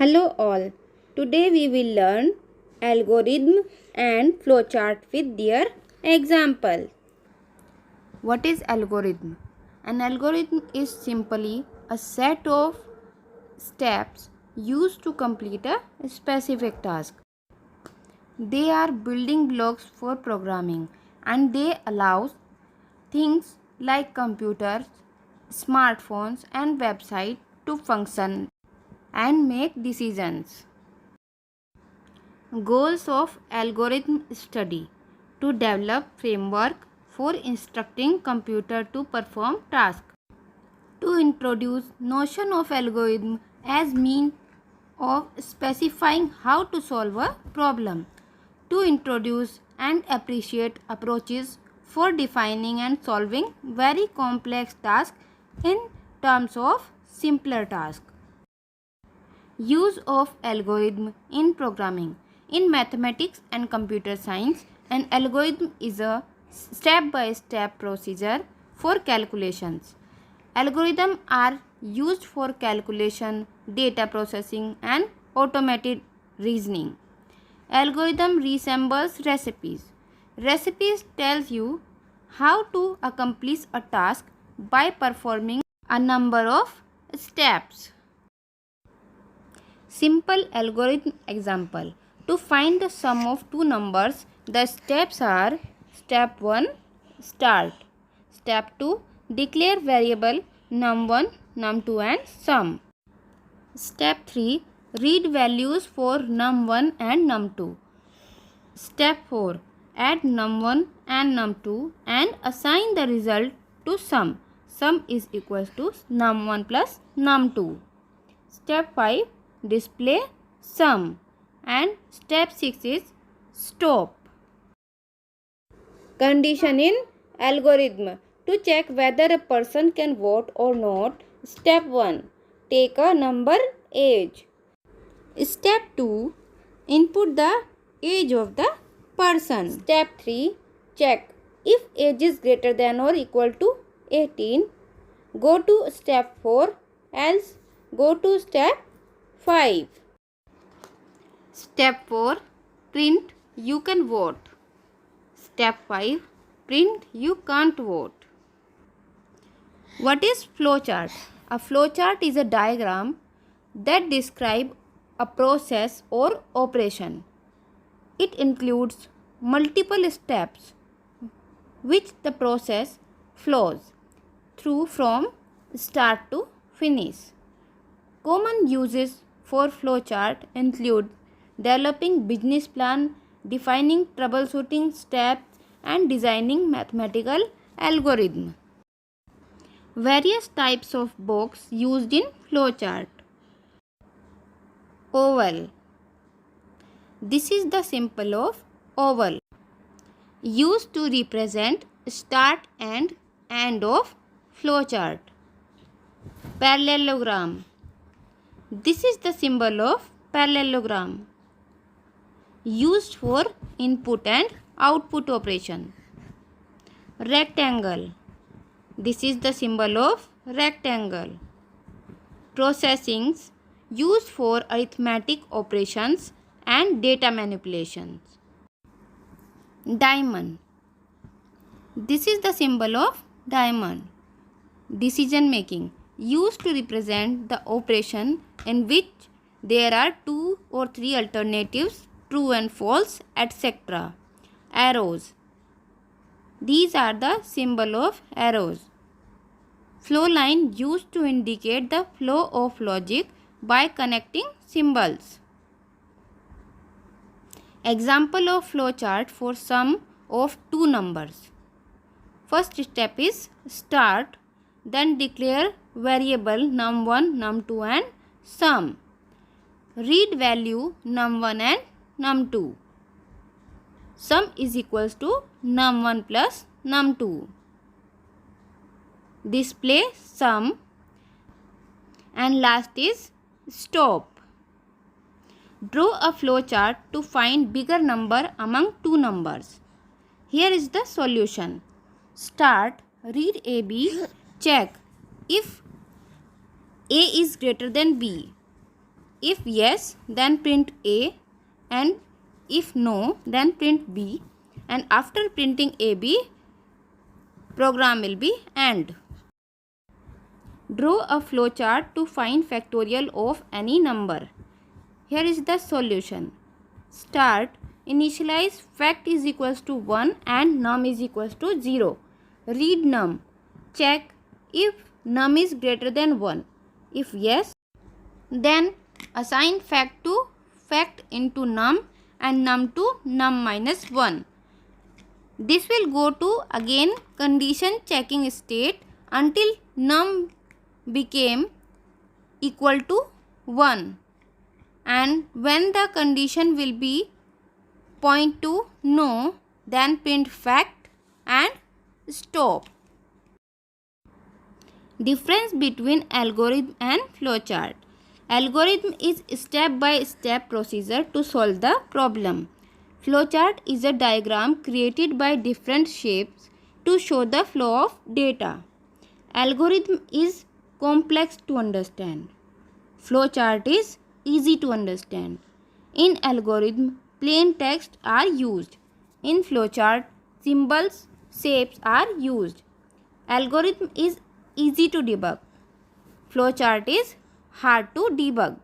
Hello all. Today we will learn algorithm and flowchart with their example. What is algorithm? An algorithm is simply a set of steps used to complete a specific task. They are building blocks for programming and they allow things like computers, smartphones and websites to function and make decisions. Goals of algorithm study: to develop framework for instructing computer to perform tasks, to introduce notion of algorithm as mean of specifying how to solve a problem, to introduce and appreciate approaches for defining and solving very complex tasks in terms of simpler tasks. Use of algorithm in programming. In mathematics and computer science, an algorithm is a step-by-step procedure for calculations. Algorithms are used for calculation, data processing and automated reasoning. Algorithm resembles recipes. Recipes tells you how to accomplish a task by performing a number of steps. Simple algorithm example. To find the sum of two numbers, the steps are: step 1, start; step 2, declare variable num1, num2 and sum; step 3, read values for num1 and num2; step 4, add num1 and num2 and assign the result to sum. Sum is equal to num1 plus num2. Step 5, display sum, and step 6 is stop. Condition in algorithm. To check whether a person can vote or not, step 1, take a number age. Step 2, input the age of the person. Step 3, check if age is greater than or equal to 18. Go to step 4, else go to step 5. Step 4, print you can vote. Step 5, print you can't vote. What is flowchart? A flowchart is a diagram that describes a process or operation. It includes multiple steps which the process flows through from start to finish. Common uses for flowchart include developing business plan, defining troubleshooting steps, and designing mathematical algorithm. Various types of box used in flowchart. Oval. This is the symbol of oval, used to represent start and end of flowchart. Parallelogram. This is the symbol of parallelogram, used for input and output operation. Rectangle. This is the symbol of rectangle. Processings, used for arithmetic operations and data manipulations. Diamond. This is the symbol of diamond. Decision making, used to represent the operation in which there are 2 or 3 alternatives, true and false, etc. Arrows. These are the symbol of arrows. Flow line, used to indicate the flow of logic by connecting symbols. Example of flowchart for sum of two numbers. First step is start, then declare variable num1, num2 and sum. Read value num1 and num2. Sum is equals to num1 plus num2. Display sum, and last is stop. Draw a flowchart to find bigger number among two numbers. Here is the solution. Start, read AB, check if A is greater than B. If yes, then print A, and if no, then print B, and after printing AB, program will be AND. Draw a flowchart to find factorial of any number. Here is the solution. Start. Initialize fact is equals to 1 and num is equals to 0. Read num. Check if num is greater than 1. If yes, then assign fact to fact into num and num to num minus 1. This will go to again condition checking state until num became equal to 1, and when the condition will be point to no, then print fact and stop. Difference between algorithm and flowchart. Algorithm is step-by-step procedure to solve the problem. Flowchart is a diagram created by different shapes to show the flow of data. Algorithm is complex to understand. Flowchart is easy to understand. In algorithm, plain text are used. In flowchart, symbols, shapes are used. Algorithm is easy to debug. Flowchart is hard to debug.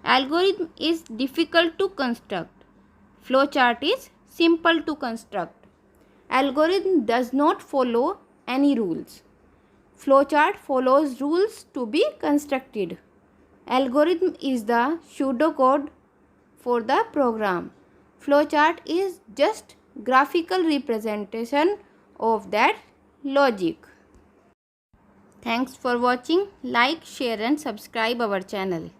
Algorithm is difficult to construct. Flowchart is simple to construct. Algorithm does not follow any rules. Flowchart follows rules to be constructed. Algorithm is the pseudocode for the program. Flowchart is just graphical representation of that logic. Thanks for watching. Like, share and subscribe our channel.